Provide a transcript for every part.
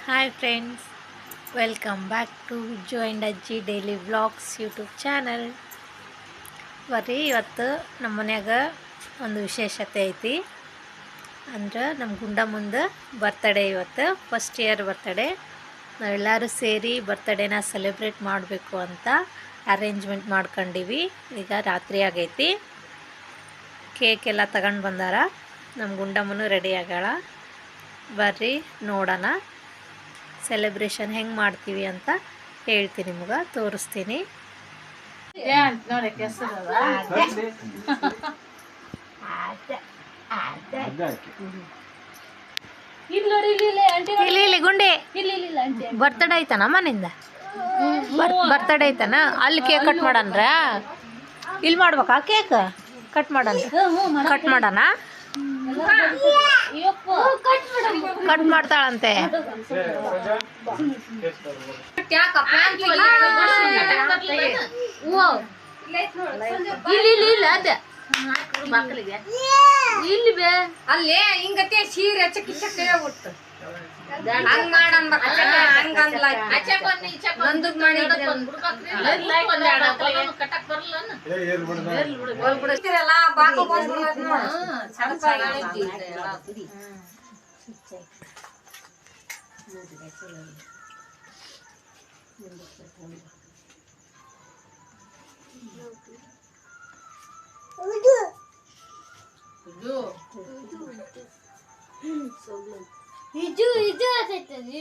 Hi friends, welcome back to joint Ajji daily vlogs YouTube channel. ಬರ್ರಿ, ಇವತ್ತು ನಮ್ಮ ಮನ್ಯಾಗ ಒಂದು ವಿಶೇಷತೆ ಐತಿ. ಅಂದ್ರೆ ನಮ್ಮ ಗುಂಡ ಮುಂದೆ ಬರ್ತಡೇ. ಇವತ್ತು ಫಸ್ಟ್ ಇಯರ್ ಬರ್ತಡೇ. ನಾವೆಲ್ಲರೂ ಸೇರಿ ಬರ್ತಡೇನ ಸೆಲೆಬ್ರೇಟ್ ಮಾಡಬೇಕು ಅಂತ ಅರೇಂಜ್ಮೆಂಟ್ ಮಾಡ್ಕೊಂಡಿವಿ. ಈಗ ರಾತ್ರಿ ಆಗೈತಿ. ಕೇಕ್ ಎಲ್ಲ ತಗೊಂಡು ಬಂದಾರ. ನಮ್ಮ ಗುಂಡಮ್ಮನೂ ರೆಡಿ ಆಗಾಳ. ಬರ್ರಿ ನೋಡೋಣ ಸೆಲೆಬ್ರೇಷನ್ ಹೆಂಗೆ ಮಾಡ್ತೀವಿ ಅಂತ ಹೇಳ್ತೀನಿ, ನಿಮ್ಗೆ ತೋರಿಸ್ತೀನಿ. ಇಲ್ಲಿ ಗುಂಡಿ ಬರ್ತಡೇ ಐತನ ಮನೆಯಿಂದ ಬರ್ತಡೇ ಐತನ. ಅಲ್ಲಿ ಕೇಕ್ ಕಟ್ ಮಾಡನ್ರ. ಇಲ್ಲಿ ಮಾಡ್ಬೇಕಾ ಕೇಕ್ ಕಟ್ ಮಾಡೋಣ. ಕಟ್ ಮಾಡ್ತಾಳಂತೆ. ಅಲ್ಲೇ ಹಿಂಗತ್ತೆ ಸೀರೆ ಚಕ್ಕಿ ಬಿಟ್ಟು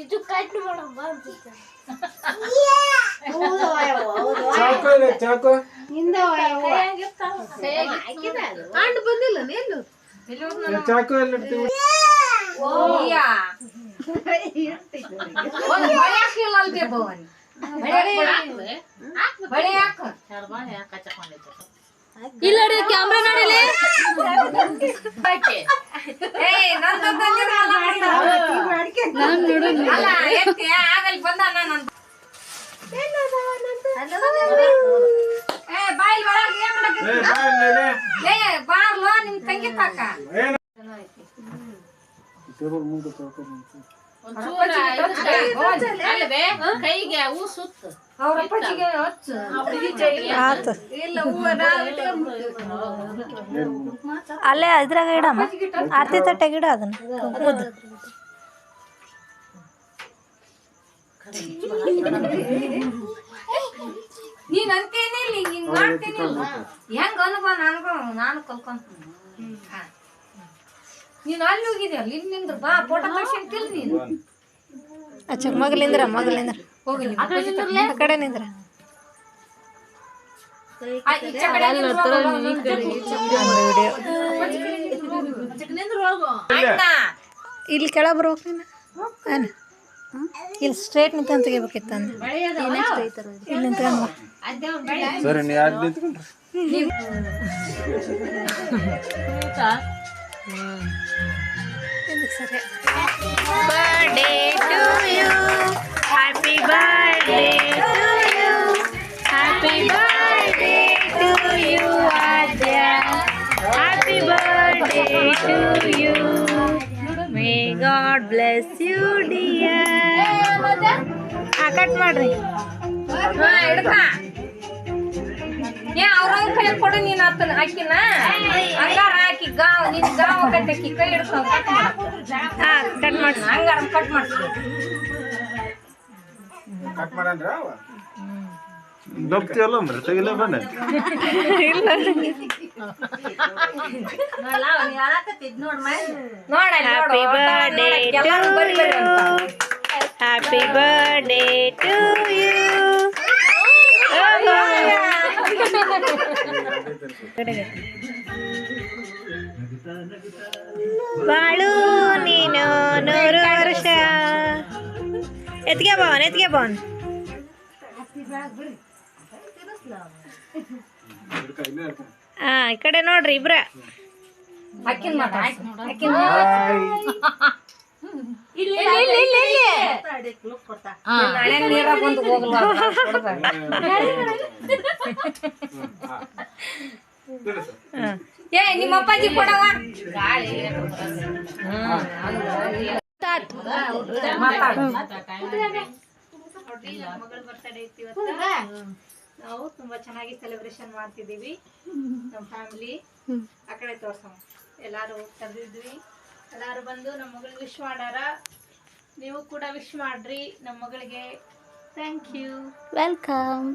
ಇದು ಕಟ್ ಚಾಕು ಬಂದಿಲ್ಲ ಚಾಕು ಎಲ್ಲ ಇಲ್ಲ ಕ್ಯಾಮ್ರಾ ನೋಡಿಲಿ. ಬಾರ್ಲೋ ನಿಮ್ ತಂಗಿ ಕಾಕ ಕೈಗೆ ಹೂ ಸುತ್ತ ಅಲ್ಲೇ ಇದ್ರಾಗ ಇಡಮ್ಮ. ಆರತಿ ತಟ್ಟೆಗೆ ಇಡ ಅದನ್ನ. ನೀನ್ ಅಂತೇನಿ ಹಿಂಗ್ ಮಾಡ್ತೀನಿ ಹೆಂಗ ಅನುಭವ ನಾನು ಕಲ್ಕೊಂತೀನಿ. ನೀನು ಅಲ್ಲಿ ಹೋಗಿದ್ಯಲ್ಲ, ಇಲ್ಲಿ ನಿಂದ್ರ ಬಾ ಫೋಟೋ ತರ್ಸಿಂತಿಲ್ಲ ನೀನು. ಅಚ್ಚ ಮಗಲಿಂದ್ರ ಹೋಗಲಿ ಆ ಕಡೆ ನಿಂದ್ರ. ಇಲ್ಲಿ ಕೆಳಗೆ ಬರ್ಬೇಕು. ಇಲ್ಲಿ ಸ್ಟ್ರೇಟ್ ನಿಂತ ತೆಗಿಬೇಕಿತ್ತು ಅಂದ್ರೆ ಇಲ್ಲಿ ನಿಂತ್ಕೊಂಡು ಸರಿ. ನೀ ಯಾರು ನಿಂತ್ಕೊಂಡ್ರಿ? ಸರಿ. Birthday to you, happy birthday to you, happy birthday to you Aadya, happy birthday to you, may God bless you dear. Cut ಮಾಡ್ರಿ. ಅವ್ರ ಕೈ ಕೊಡು. ನೀನ್ ಆತನ ಹಾಕಿನ ಹಂಗಾರ ಹಾಕಿ ನಿನ್ ಗಾವ್ ಕಟ್ಟಿ ಕೈ ಹಿಡ್ಕೊಂಡ್ ಕಟ್ ಮಾಡ್ಸಿ. ಹಂಗಾರ ಕಟ್ ಮಾಡ್ಸಿ. ಕಟ್ ಮಾಡಂದ್ರ ಲಪ್ತಿ ಅಲ್ಲ ಅಂದ್ರೆ ತೆಗಿಲೇ ಬನ್ನಿ. Happy birthday to you, happy birthday to you. ಬಾಳು ನೀನು 100 ವರ್ಷ. ಎತ್ಗೆ ಬವನ್. ಈ ಕಡೆ ನೋಡ್ರಿ ಇಬ್ರ. ನೀರ ಬಂದು ಹೋಗಲ್ಲ. ನಿಮ್ಮ ಅಪ್ಪಾಜಿ ಕೊಡವ. ಸ್ಟಾರ್ಟ್ ನೋಡ್ರಿ ನನ್ನ ಮಗಳ ಬರ್ತಡೇ ಐತಿ ಇವತ್ತು. ನಾವು ತುಂಬಾ ಚೆನ್ನಾಗಿ ಸೆಲೆಬ್ರೇಷನ್ ಮಾಡ್ತಿದೀವಿ ನಮ್ಮ ಫ್ಯಾಮಿಲಿ. ಆ ಕಡೆ ತೋರ್ಸಮ್ಮ. ಎಲ್ಲಾರು ಕರೆದಿದ್ವಿ, ಎಲ್ಲಾರು ಬಂದು ನಮ್ಮ ಮಗಳಿಗೆ ವಿಶ್ ಮಾಡಾರ. ನೀವು ಕೂಡ ವಿಶ್ ಮಾಡ್ರಿ ನಮ್ಮ ಮಗಳಿಗೆ. Thank you, welcome.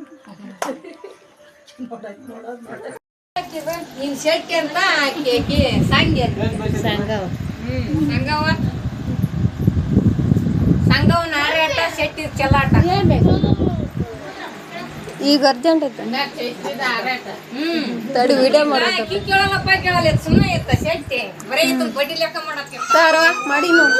ನೀನ್ ಶೆಟ್ಟಿ ಅಂತ ಆಕಿ ಸಂಗೆ ಸಂಗವ ಸಂಗವ ನಾರಾಟ ಶೆಟ್ಟಿ ಚಲಾಟ. ಈಗ ಅರ್ಜೆಂಟ್ ಐತೆ ತಡಿ ವಿಡಿಯೋ ಆಕಿ ಕೇಳಲ್ಲಪ್ಪ ಕೇಳಲ್ಲ ಸುಮ್ಮನೆ ಇತ್ತ ಶೆಟ್ಟಿ ಬರೀ ಬಡ್ಡಿ ಲೆಕ್ಕ ಮಾಡಕ್ಕೆ ಮಾಡಿ ನೋಡಿ.